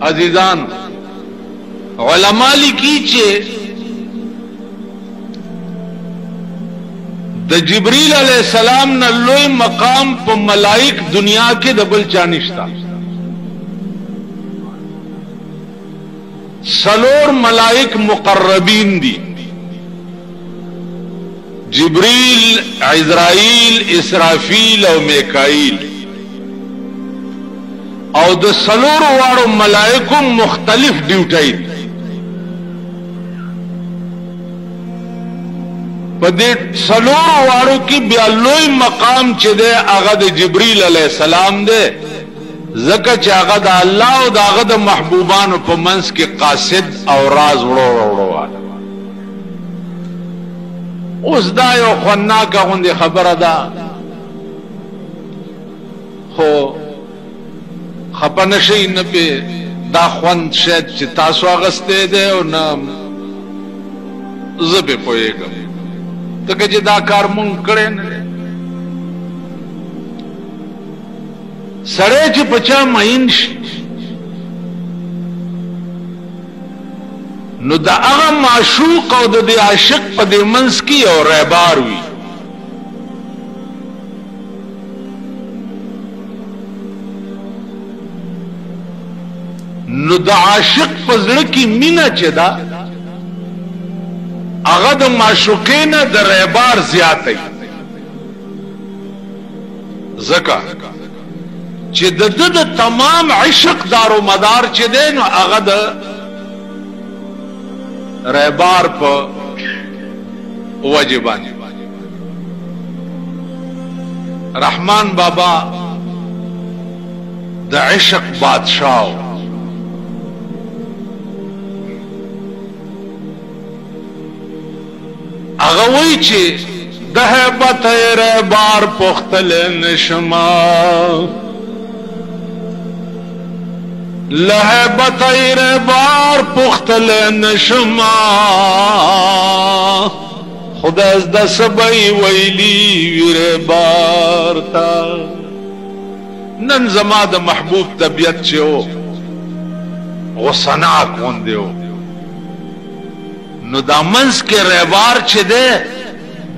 عزیزان علماء لیکي چې د جبريل علیہ السلام نه لوی مقام په ملائک دنیا کې د بل چا نشتا. سلور ملائک مقربین دي، جبريل، عزرائیل، اسرافیل او میکائیل، او د سلور واړو ملائکو مختلف ډیوټي دي. په دې سلور واړو کې بیا لوی مقام چې دی هغه د جبريل علیہ السلام دی، ځکه چې هغه د الله او د هغه د محبوبانو په منځ کې قاصد او راز وړو واله. اوس دا یو خناکه غوندې خبره ده، خو خپه نشئ نه پې دا خوند شاید چې تاسو اغستی دی او نه زه پې پوهېږم، ځکه چې دا کار مونږ کړی نه دی. سړی چې په چا مین شي نو د هغه معشوق او د دې عاشق په دې منځ کې یو رهبار وي. نو د عاشق په زړه کې مینه چې ده هغه د معشوقې نه د رهبار زیاتی، ځکه چې د ده د تمام عشق دارو مدار چې دی نو هغه د رهبار په وجه باندې. رحمان بابا د عشق بادشاہ، هغه وایي چې د هیبت رهبار پختل نشما، لهیبت رهبار پختل نشما، خدای از د سبای ویلی ویره بارتا. نن زما د محبوب طبیعت چې و غصناک غوندې و، نو دا منځ کې رهبار چې دی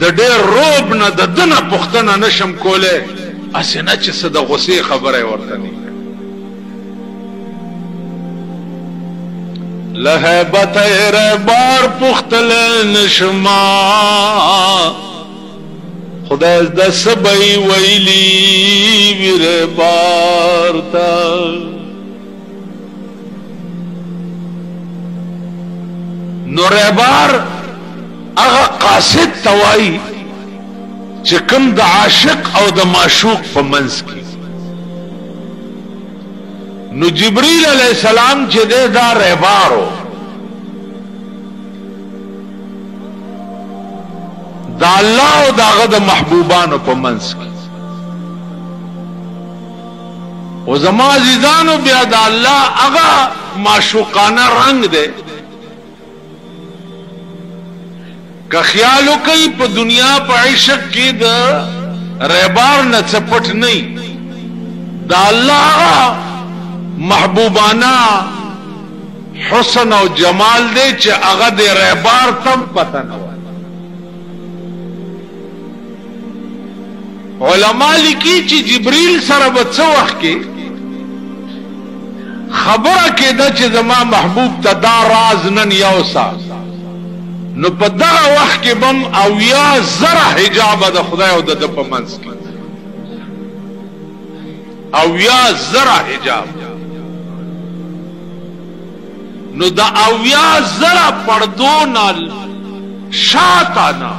د ډېر روب نه د ده نه پوښتنه نشم کولی، هسې نه چې څه د غصې خبره یې ورته نه لهیبت رهبار پختل نشما، خدای د سبای ویلی ویره بارتا. نو رهبار هغه قاصد توای چې کوم د عاشق او د معشوق په منځ کې. نو جبريل علیہ السلام چې دی دا رهبارو، دا الله او دا هغه د محبوبانو په منځ کې. او زما عزیزانو بیا دا الله هغه معشوقانه رنگ دی. که خیال وکړئ په دنیا په عشق کې د رهبار نه څه پټ نه، دا الله محبوبانا حسن او جمال دے چې هغه د رهبار تم پته نه وای. علماء لیکي چې جبريل سره به څه وخت کې خبره کېده چې زما محبوب ته دا راز نن یوسا، نو په دغه وخت کې بم اویا زره حجاب د خدای او د په منځ کې، اویا زره حجاب. نو دا اویا زره پردو نال شاتانا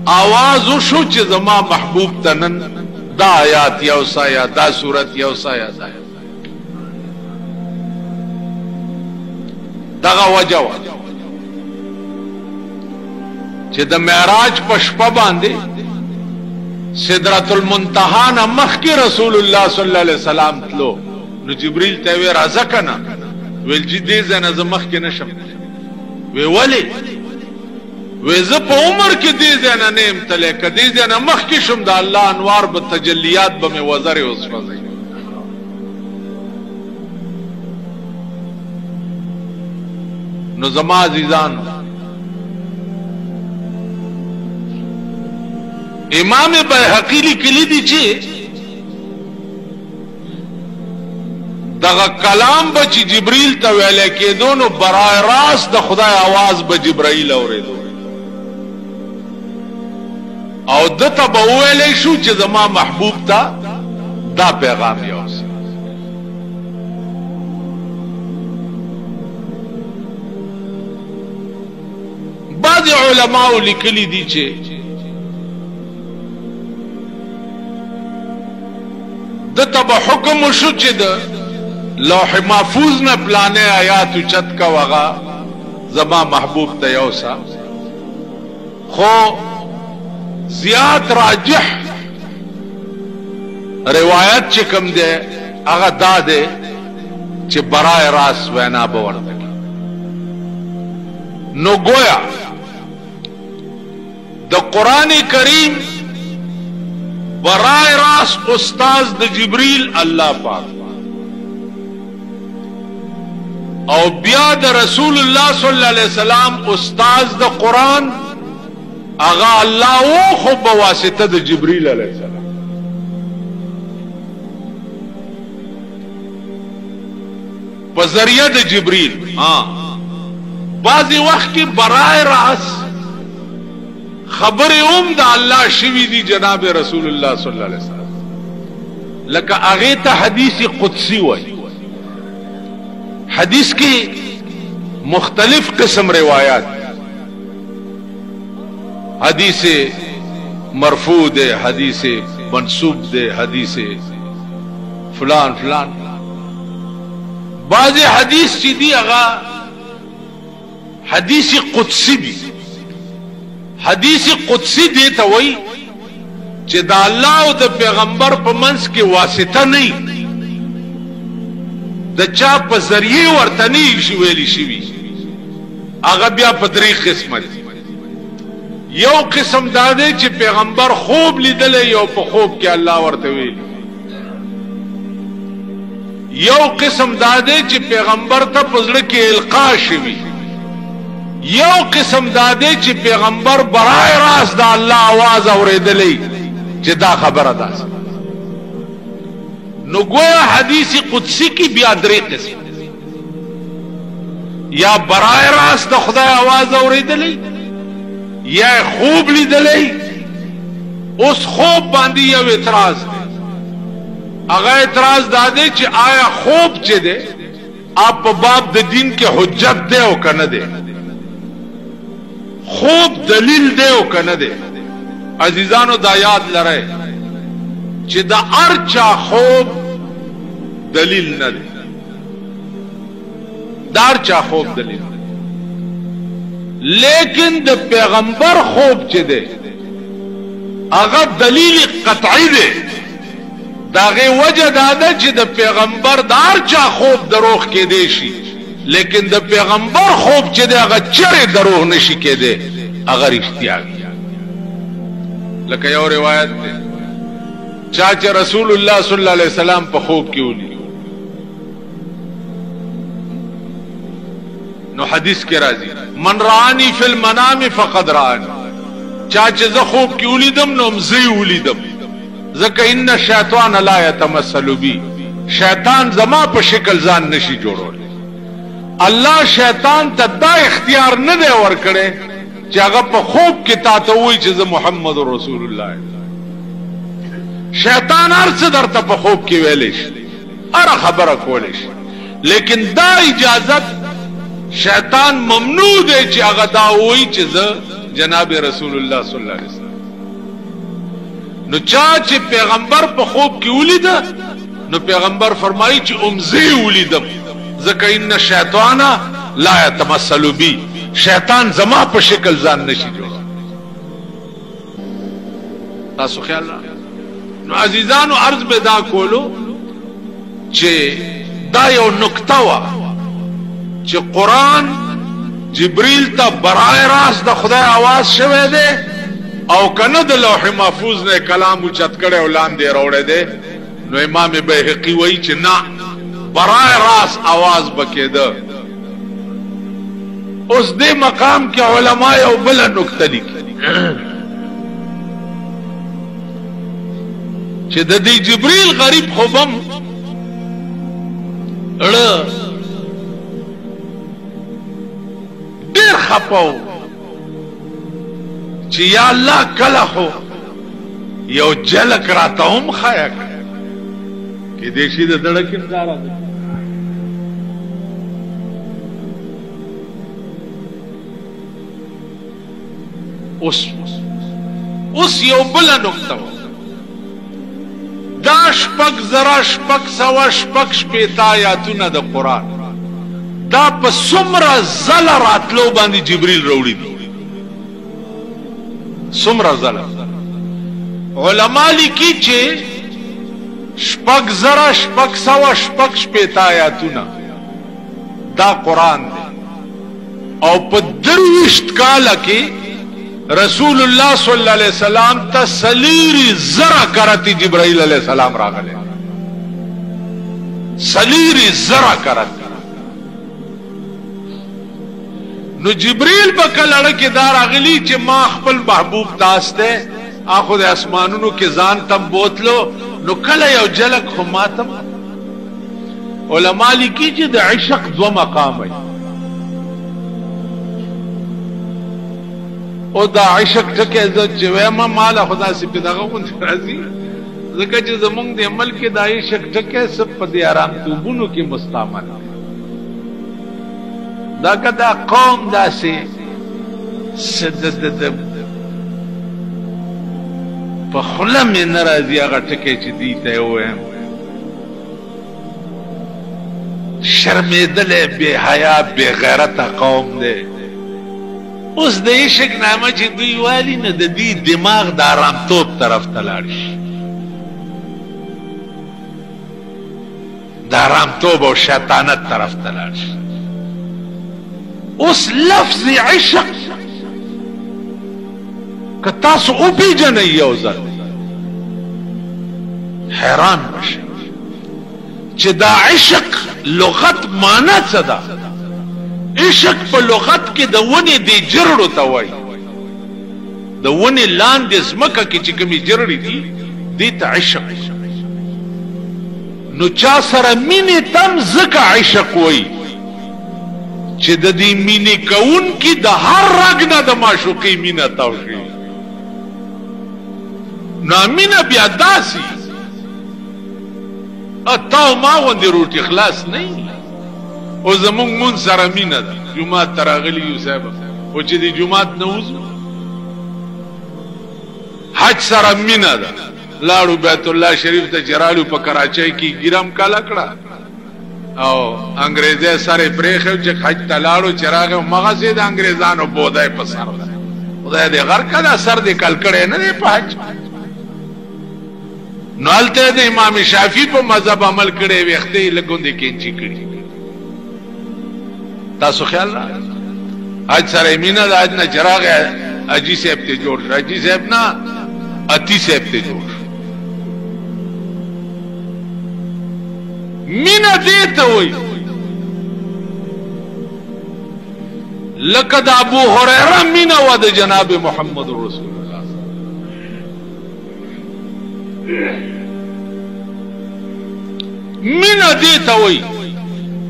آواز وشو چې زما محبوب ته نن دا آیات یوسا یا دا صورت یوسا یا دا دغه وجه وا چې د معراج په شپه باندې سدرۃ المنتہا نه مخکې رسول الله صلی الله علیه وسلم تلو. نو جبريل ته وی راځه کنه، ویل چې دې ځنه ز مخکې نشم. وی ولی؟ وی زه په عمر کې دې ځنه نیم تلې، کدی ځنه مخکې شم د الله انوار به تجلیات به مې وزر اوسوځي. نو زما عزیزان امام بیهقی لیکلی دی چې دغه کلام به چې جبرئیل ته ویل کېدو نو برای راست د خدای आवाज به جبرئیل اورېدو او دته به ویلې شو چې زما محبوب ته دا پیغام یوسي. بعض علماء لیکلي دي چې دته به حکم شو چې د لوح محفوظ نه پلانې آیات چت کا وغا زما محبوب ته یوسا، خو زیات راجح روایت چې کوم دی هغه دا دی چې برای راست وینا به ورته کی. نو گویا د قرآن کریم برای راست استاذ د جبریل الله پاک او بیا د رسول الله صلی الله علیه وسلم استاذ د قرآن اغا الله او خو بواسطه د جبریل علیه السلام. په ذریعہ د جبریل بعضی وخت کې برای راست خبره د الله شوی دی جناب رسول الله صلی الله علیه وسلم، لکه هغه ته حدیث قدسی وایي. حدیث کی مختلف قسم روایات، حدیث مرفوع دے، حدیث منسوب دے، حدیث فلان فلان. بعض حدیث چی دی اغا حدیث قدسی دی. حدیث قدسی دیتا وئی چی دا اللہ و دا پیغمبر پا منس کی واسطہ نہیں، د چا په ذریعے ورتنی شي ویلی شي. هغه بیا په درې قسمه دي. یو قسم دا دی چې پیغمبر خوب لیدلی یو په خوب کې الله ورته ویلی. یو قسم دا دی چې پیغمبر ته په زړه کې القا شوي. یو قسم دا دی چې پیغمبر برای راست د الله आवाज اورېدلی چې دا خبره ده. نو گویا حدیث قدسی کی بیا درې قسم، یا برای راست د خدای आवाज اوریدلی، یا خوب لیدلی. اوس خوب باندې یو اعتراض دی. هغه اعتراض دا دی چې آیا خوب چې دی آپ په باب د دین کې حجت دی او کنه دی؟ خوب دلیل دی او کنه دی؟ عزیزانو دا یاد لرئ چې دا ارچا خوب دلیل نه دی. دا ارچا خوب دلیل، لیکن د پیغمبر خوب چې دی هغه دلیل قطعی دی. داغه وجه دا ده چې د پیغمبر د ارچا خوب دروغ کې دی شي، لیکن د پیغمبر خوب چې دی هغه چره دروغ نشي کېده، هغه رښتیا دی. لکه یو روایت دی چاچه رسول الله صلی الله علیه وسلم په خوب کې ولي، نو حدیث کې راځي من رانی فی المنام فقد رانی. چاچه زه خوب کې ولیدم نو مزه ولیدم، ځکه ان الشیطان لا یتمثل بی، شیطان زما په شکل ځان نشي جوړول. الله شیطان ته دا اختیار نه دی ورکړی چې هغه په خوب کې تا ته وایي چې زه محمد رسول الله. شیطان هر څه درته په خوب کې ویلی شي، هر خبره کولی شي، لیکن دا اجازت شیطان ممنوع دی چې هغه دا وایي چې زه جناب رسول الله صلی الله علیه وسلم. نو چا چې پیغمبر په خوب کې ولیده نو پیغمبر فرمایي چې امزه ولیدم، ځکه ان الشیطان لا یتمثل بی، شیطان زما په شکل ځان نشي جوړ. تاسو خیال را نو عزیزانو عرض به دا کولو چې دا یو نکته وا چې قرآن جبریل ته برای راست د خدای आवाज شوه دی او کنه د لوح محفوظ نه کلام اوچت کړي او لاندې راوړی دی. نو امام بیهقی وایي چې نه، برای راست आवाज بکېده اوس دې مقام کې علما یو بل نقطه لیکي چې د دې جبريل غریب خوبم ډېر خپاو چې یا الله کله خو یو جلک راته هم خایا کې دې شي د دړکې نظاره اوس یو بل نقطه دا شپږ زره شپږ سوه شپږ شپېته آیاتونه د قرآن دا په څومره ځله راتلو باندې جبریل راوړي دي څومره ځله علما لیکي چې شپږ زره شپږ سوه شپږ شپېته آیاتونه دا قرآن دی او په 23 کاله کې رسول الله صلی الله علیه وسلم ته سلیری زرا کرتی جبرائیل علیہ السلام راغله سلیری زرا کرت نو جبرائیل په کله کې دا راغلی چې ما خپل محبوب تاسته اخو د اسمانونو کې ځان تم بوتلو نو کله یو جلک خو ماتم علما لیکي چې د عشق دو مقام وي او دا عشق ټکه عزت چې وایم مال خدا سي په دغه غون راځي ځکه چې زمونږ د عمل کې دا عشق ټکه سب په دې آرام توبونو کې مستعمل دا کدا قوم داسې سدد په خله مې ناراضي هغه ټکه چې دی ته وایم شرمېدل بے حیا بے غیرت قوم دی اوس د عشق نامه چې دوی والی نه د دې دماغ د آرامتوب طرف ته لاړ شي د آرامتوب او شیطانت طرف ته لاړ شي اوس لفظ عشق که تاسو وپېژنئ یو ځل حیران بشئ چې دا عشق لغت معنی څه ده عشق په لغت کې د ونې د جرړو ته وایي د ونې لاندې ځمکه کې چې کومې جرړې دي دې ته عشق نو چا سره مینې تم ځکه عشق وایي چې د دې مینې کوونکي د هر رګ نه د معشوقۍ مینه تاو شي نو مینه بیا داسې اتاو ما غوندې روټي خلاص نه او زمونږ مون سره مینه ده جمعات ته راغلي یو صاحب او چې د جمعات نه وځو حج سره مینه ده لاړو بیت الله شریف ته چې راړو په کراچۍ کې ګیرم کاله کړه او انګریزي سره پرېښو چې حج ته لاړو چې راغی مغزې د انګریزانو بودای په سر ده خدای دې غر کړه سر دې کل کړی نه دی په حج نو هلته د امام شافعي په مذهب عمل کړی ویښته یې لږوندې کینچي کړي تاسو خیال را حج سره مینه د حج نه چراغ اجي صاحب ته جوړ اجي صاحب نه اتی صاحب ته جوړ مینه دې ته وای لکه د ابو هريره مینه و د جناب محمد رسول الله مینه دې ته وای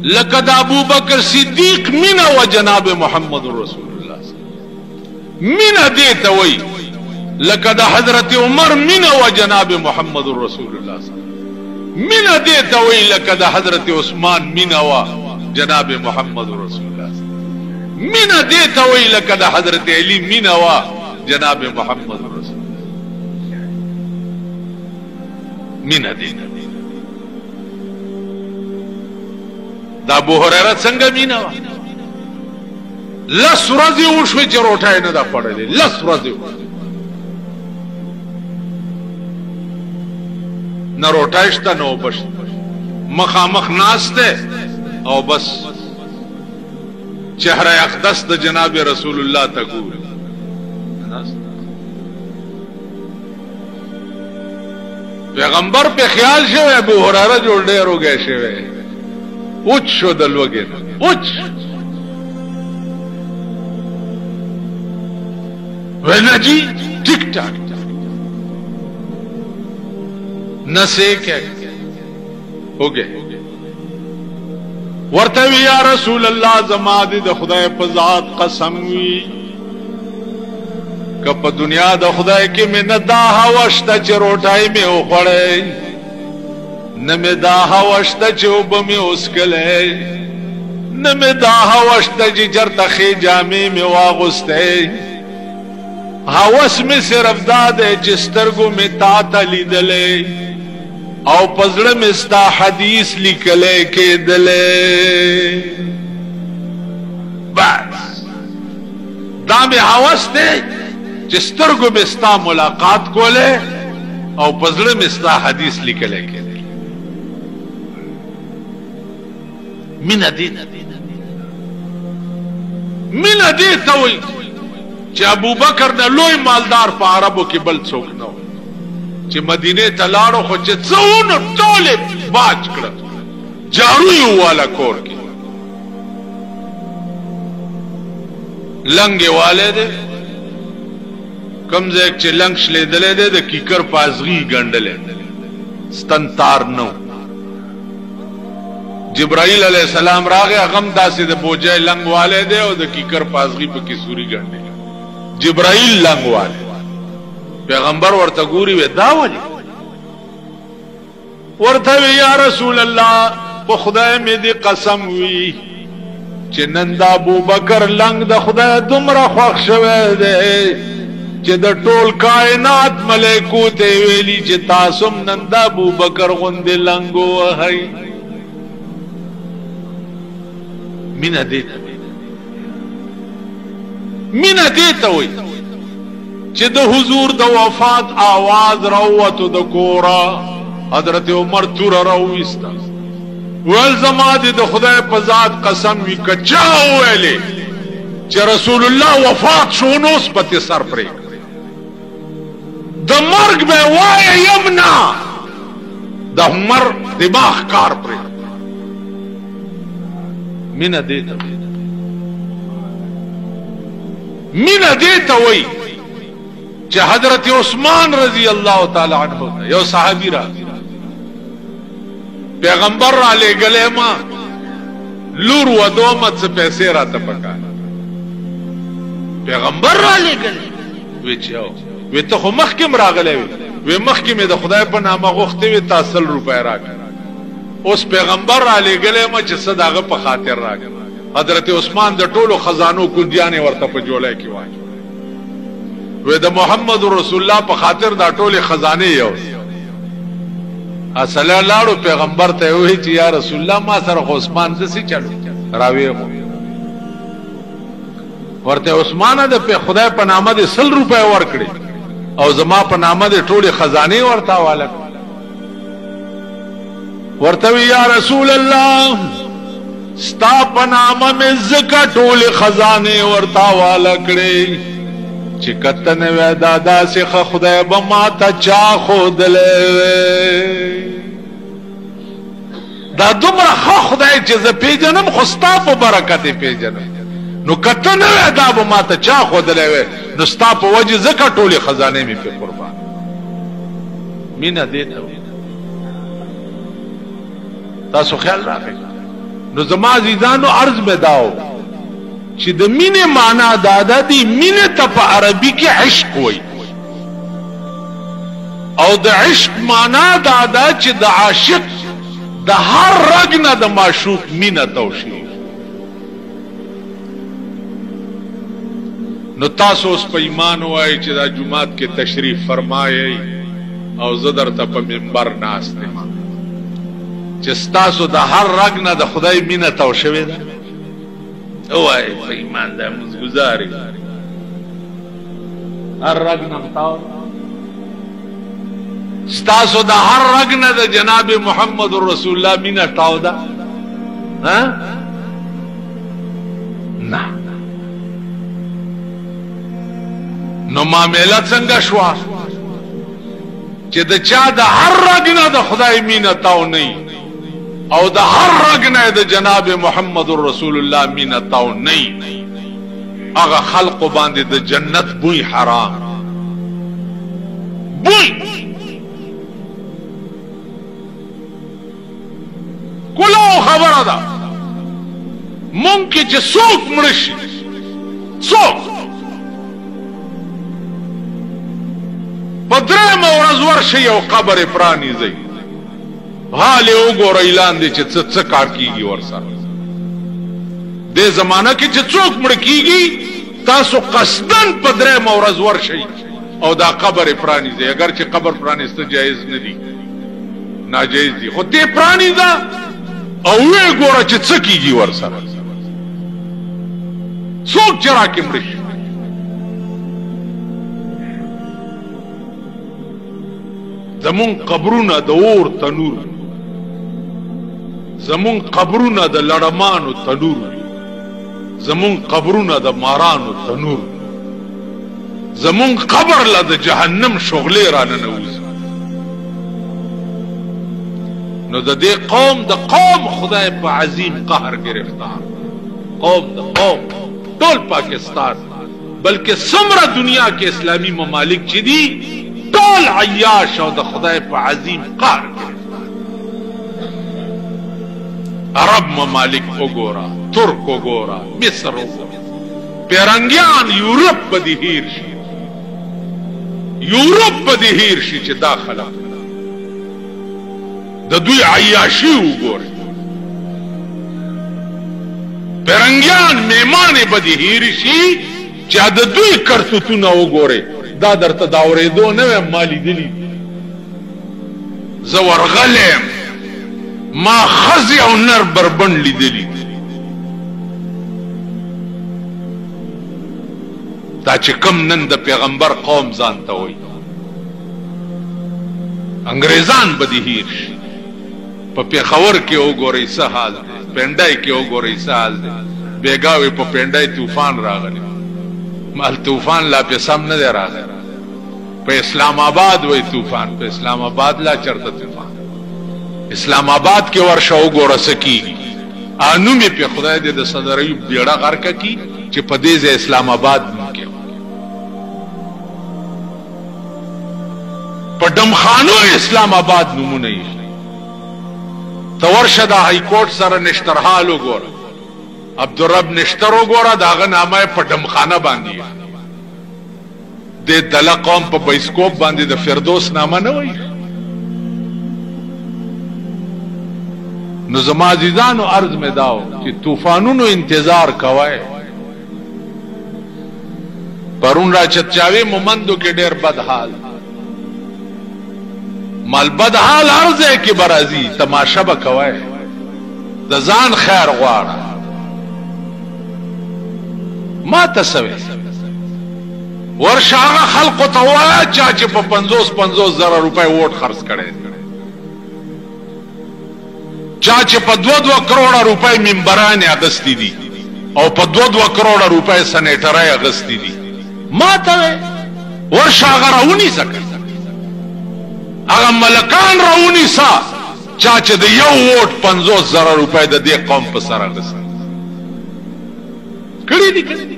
لکه د ابو بکر صدیق مینه و جناب محمد رسول الله مینه دې ته وای لکه د حضرت عمر مینه و جناب محمد رسول الله مینه دې ته وای لکه د حضرت عثمان مینه و جناب محمد رسول الله مینه دې ته وای لکه د حضرت علی مینه و جناب محمد رسول الله مینه دې دا ابو هريره څنګه مینه وا لس ورځې وشوې چې روټۍ نه دا پړلې لس ورځې نه روټۍ شته نو بس مخامخ ناسته او بس چهره اقدس د جناب رسول الله ته ګوري پیغمبر په خیال شوی ابو هريره جوړ ډېر وګی شوی اوچ شو د لوګي اوچ وینا جی ٹک ٹاک نہ سے کیا ہو گئے ورتوی یا رسول اللہ زما دی د خدای په ذات قسم وی که په دنیا د خدای کې مې نه دا هوا شته چې روټۍ مې وخوړی نه مې دا هوا شته چې اوبه مې وڅښلی نه مې دا هوا شته چې چېرته ښې جامې مې واغوستی هوس مې صرف دا دی چې سترګو مې تا ته لیدلی او په زړه مې ستا حدیث لیکلی کېدلی بس دا مې هوس دی چې سترګو مې ستا ملاقات کولی او په زړه مې ستا حدیث لیکلی کېدلی مینه دې ته وایي چې ابوبکر نه لوی مالدار په عربو کې بل څوک نه و چې مدینې ته لاړو خو چې څونه ټولې باج کړه جارو یې وواله کور کې لنګ یې والی دی کوم ځای چې لنګ شلېدلی دی د کیکر پازغي ګنډلی ستن تار نه جبرائیل علیہ السلام راغی غم داسې د بوجای لنګ والی دی او د کیکر پازغي په کې سوري ګنډلی جبرائیل لنګ والی پیغمبر ورته ګوري وی دا ولي ورته وی یا رسول الله په خدای مې دې قسم وی چې نن د ابوبکر لنګ د خدای دومره خوښ شوی دی چې د ټول کائنات ملائکو ته ویلي چې تاسو نن د ابوبکر غوندې لنګ وهئ مینه دې ته وایي چې د حضور د وفات آواز راووتو د کوره حضرت عمر توره راوویسته ویل زما دې د خدای په ذات قسم وي که چا وویلې چې رسول الله وفات شو نو اوس به تې سر پرېږدي د مرګ به وایه یم نه د عمر دماغ کار پرېږدي مینه دې ته وایي چې حضرت عثمان رضی الله تعالی عنہ یو صحابی را پیغمبر را لېږلی ما لور و دومت څه پیسې راته پکار پیغمبر را لېږلی وی چې وی ته خو مخکې م راغلی وی مخکې مې د خدای په نامه غوښتې وې تا 100 روپۍ راکړه اوس پیغمبر را لېږلی ما چې څه د هغه په خاطر راکړه حضرت عثمان د ټولو خزانو کونجیانې ورته په جولای کې واچوي وی د محمد رسول الله په خاطر دا ټولې خزانې یو اصله لاړو پیغمبر ته وی چې یا رسول الله ما سره خو عثمان داسې چلو راوی ورته عثمان د خدای په نامه د 100 روپۍ ورکړي او زما په نامه د ټولې خزانې ورته حواله ورته وی یا رسول الله ستا په نامه مې ځکه ټولې خزانې ورته حواله کړې چې کته نه وی دا داسې ښه خدای به ما ته چا ښودلی دا دومره ښه خدای چې زه پېژنم خو ستا په برکت یې پېژنم نو کته نه وی دا به ما ته چا ښودلی وی نو ستا په وجې ځکه ټولې خزانې مې پې قربان مینه دې ته تاسو خیال راغی نو زما عزیزانو عرض مې داو چې د مینې معنا دا دی مینې ته په عربي کې عشق وایي او د عشق معنا دا چې د عاشق د هر رګ نه د معشوق مینه توشي نو تاسو اوس په ایمان وایي چې دا جمعات کې تشریف فرمایي او زه درته په منبر ناست یم چې ستاسو د هر رګ نه د خدای مینه تو شوې ده وایي په ایمان دا مزګزاري هر رګ نه تاو ستاسو د هر رګ نه د جناب محمد رسول الله مینه تاو ده ها نه نو معامله څنګه شو چې د چا د هر رګ نه د خدای مینه تاو نه او د هر رګ نه د جناب محمد رسول الله مینه تاو نه هغه خلق باندې د جنت بوی حرام بوی کلو خبره ده مونږ کې چې څوک مړ شي څوک په درېیمه ورځ ورشئ یو قبر یې پرانیزئ حال یې وګورئ لاندې چې څه کار کېږي ورسره دې زمانه کې چې څوک مړ کېږي تاسو قصدن په درېیمه ورځ ورشئ او دا قبر یې پرانیزئ اگر چې قبر پرانیسته جایز نه دي ناجایز دي خو دې پرانیزه او وی ګوره چې څه کېږي ورسره څوک چې راکې مړ شي زمون قبرونه د اور تنور زمون قبرونه د لړمانو تنور زمون قبرونه د مارانو تنور زمون قبر له د جهنم شغلې را ننوځي نو د دې قوم د قوم خدای په عظیم قهر گرفتار قوم د قوم ټول پاکستان بلکې څومره دنیا کې اسلامي ممالک چې دي ټول عیاش او د خدای په عظیم قهر عرب ممالک وګوره ترک وګوره مصر وګوره پیرنګیان یورپ به دې هیر شي یورپ به دې هیر شي چې داخله د دوی عیاشي وګوره پیرنګیان میمانې به دې هیر شي چې د دوی کرتوتونه وګوره دا درته دا اورېدو نه ویم ما لیدلي زه ورغلی یم ما ښځې او نر بربنډ لیدلي دا چې کم نن د پیغمبر قوم ځان ته وایي انګریزان به دې هیر شي په پېښور کې وګورئ څه حال دی پنډای کې وګورئ څه حال دی بیګاوې په پنډای طوفان راغلی مال طوفان لا په سم نه دی راغلی په اسلام آباد وای طوفان په اسلام آباد لا چرته طوفان اسلام آباد کې ورشه وګوره څه کېږي انو مې په خدای دې د صدر ایوب بیړه غرقه کي چې په دې ځای اسلام آباد نوم کې په ډمخانو اسلام آباد نومونه یې ته ورشه د های کورټ سره نشترحال وګوره عبدالرب نشتر وګوره د هغه نامه یې په ډمخانه باندې د دله قوم په بایسکوپ باندې د فردوس نامه نه وایي نو زما عزیزانو عرض مې داو چې طوفانونو انتظار کوئ پرون را چتچاوي مومندو کې ډېر بد حال مال بد حال هر ځای کې به راځي تماشه به کوئ د ځان خیر غواړه ما ته څه وی ورشه هغه خلقو ته ووایه چا چې په 50 زره روپۍ ووټ خرڅ کړی چا چې په 2 کروڑه روپۍ ممبران اغستی دي او په 2 کروڑه روپۍ سنیټرای اغستی دي ما ته ورشه هغه راونیسه هغه ملکان راونیسه چا چې د یو ووټ 50 زره روپۍ د دې قوم په سر اغستی کړي دي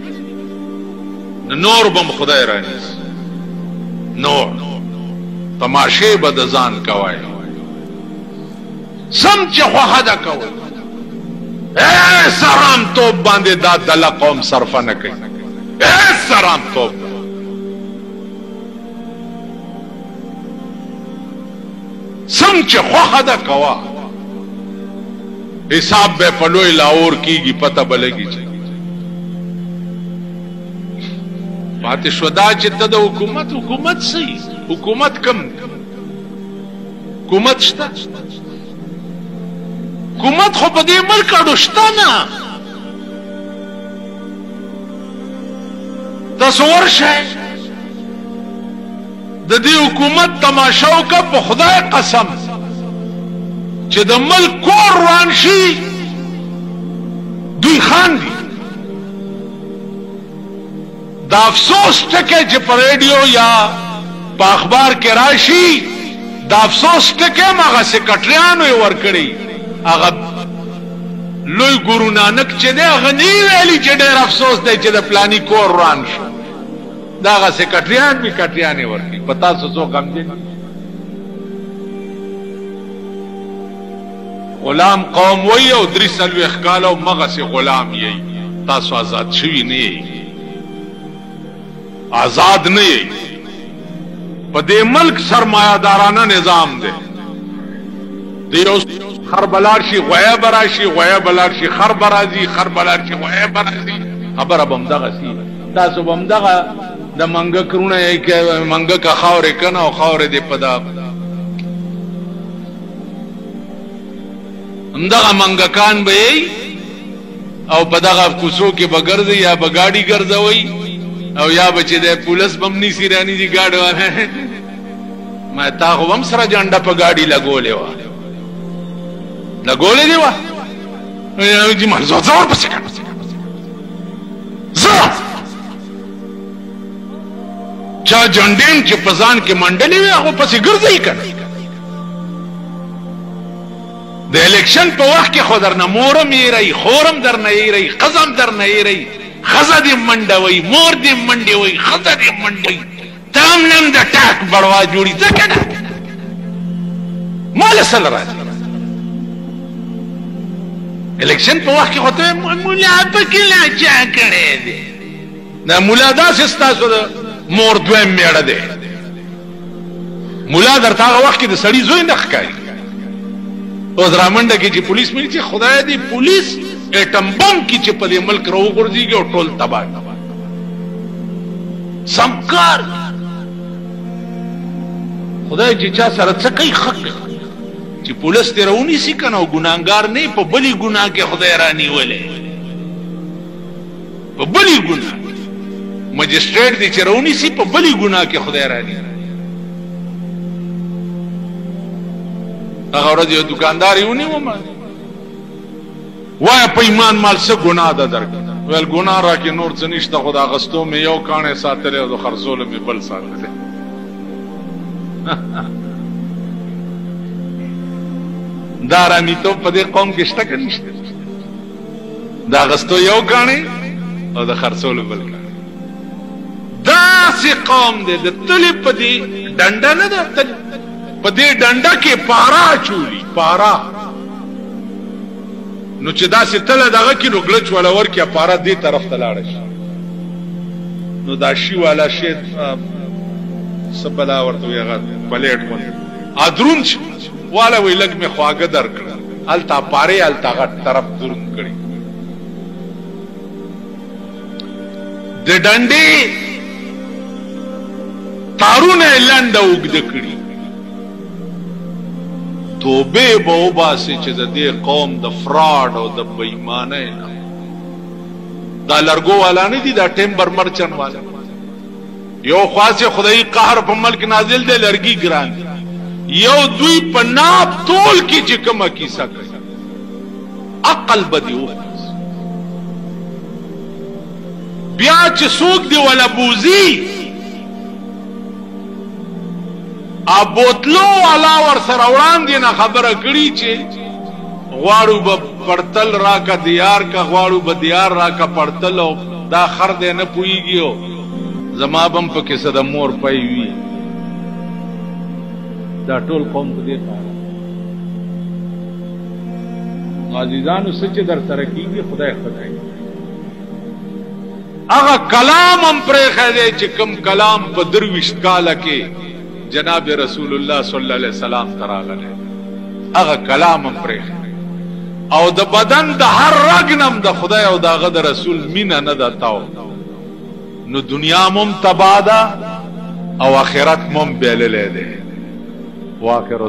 نور بم خدای رانیس نور تماشې به د ځان کوئ سم چې خوښه ده کوئ سرام توب باندې دا دله قوم صرفه نه کوي سرام توب سم چې خوښه ده کوه حساب به په لوی لاهور کېږي پته به لګي چې پاتې شو دا چې ته د حکومت صحیح حکومت کم حکومت شته حکومت خو په دې ملک اړو شته نه تاسو ورشئ د دې حکومت تماشا وکړه په خدای قسم چې د ملک کور روان شي دوی خاندي دا افسوس ټکی چې په ریډیو یا په اخبار کې راشي دا افسوس ټکی هغه سکرټریانو یې ورکړي هغه لوی ګورو نانک چې دی هغه نه ویلي چې ډېر افسوس دی چې د پلاني کور وران شو دا هغه سکرټریان بي کټریانې ورکړي په تاسو څوک غمجن غلام قوم وی او 43 کاله مغسې غلام یې تاسو آزاد شوي نه یې آزاد نه یې په دې ملک سرمایه‌دارانه نظام دی دیو خر بلار شي غویا براشي غویا بلار شي خر برازي خر بلار شي غویا برازي خبره بم دغه سي تاسو بم دغه د منګه کرونه یې کې منګه کا خاورې کنه او خاورې دې پدا همدغه منګکان به او په دغه کوڅو کې بګرځي یا بګاډي ګرځوي او یا بچې د پولیس بم ني سیرانی دي گاډي واه ما تا هم سره جنډه په گاډي لګولې و لګولې دی و نو دې مرزو زور پسې کړ زور چا جنډین چې پزان کې منډلې وي هغه پسې ګرځي کنه د الیکشن په وخت کې خو درنه مورم یې رہی خورم درنه یې رہی قزم درنه یې رہی خزه دې منډوي مور دې منډوي خزه دې منډوي تام نم د ټاک بړوا جوړي ځکه نه مال سره راځي الیکشن په وخت کې هوته مولا پکې لا چا کړي دي دا مولا داسې ستاسو د مور دویم میړه دی مولا درته هغه وخت کې د سړي زوی نه ښکاري اوس رامنډه کې چې پولیس مې چې خدای دې پولیس اټم بم کې چې په دې ملک راوغورځيږي او ټول تباہ سمکار خدای چې چا سره څه کوي حق چې پولیس ته راونی سي کنه او ګناګار نه په بلی ګناه کې خدای رانی ولې په بلی ګناه مجستریټ دې چې راونی سي په بلی ګناه کې خدای رانی هغه ورځ یو دکاندار یې ونیو ما وای په ایمان مال څه ګناه ده درک ویل ګناه راکې نور څه نشته خو د اغستو مې یو کاڼی ساتلی او د خرڅولو مې بل ساتلی دا رامیتوب په دې قوم کې شته که نشته د اغستو یو کاڼی او د خرڅولو بل کاڼی داسې قوم دی د تلې په دې ډنډه نه ده په دې ډنډه کې پارا چولی پارا نو چې داسې تله دغه کې نو ګلچ والا ورکې پارا دې طرف ته لاړه شي نو دا شي والا شی څه بلا ورته وي هغه پلیټ غوندې دروند شي والا وی لږ مې خواږه درکړه هلته پارې هلته هغه طرف دروند کړي د ډنډې تارونه یې لنډه اوږده کړي توبه به وباسي چې د دې قوم د فراډ او د بېایمانۍ نه دا لرګو والا نه دي دا ټیمبر مرچن والا یو خاصه خدای قهر په ملک نازل دی لرګي ګران یو دوی په ناب تول کې چې کومه کیسه کوي عقل بدی و بیا چې څوک دی ولا بوزي بوتلو والا ور سره وړاندې نه خبره کړي چې غواړو به پړتل راکا دیار کا غواړو به دیار راکا پړتل او دا خر دې نه پويږي زما بم په کې صد مور پي وي دا ټول قوم په دې کار عزیزانو سچ در سره کیږي خدای هغه کلام هم پرې خېده چې کوم کلام په درويش کاله کې جناب رسول الله صلی الله علیه وسلم تراغله هغه کلام هم پرې او د بدن د هر رګنم د خدای او دغه د رسول مینا نه دتاو نو دنیا مم تبادا او آخرت مم بیللې ده واخر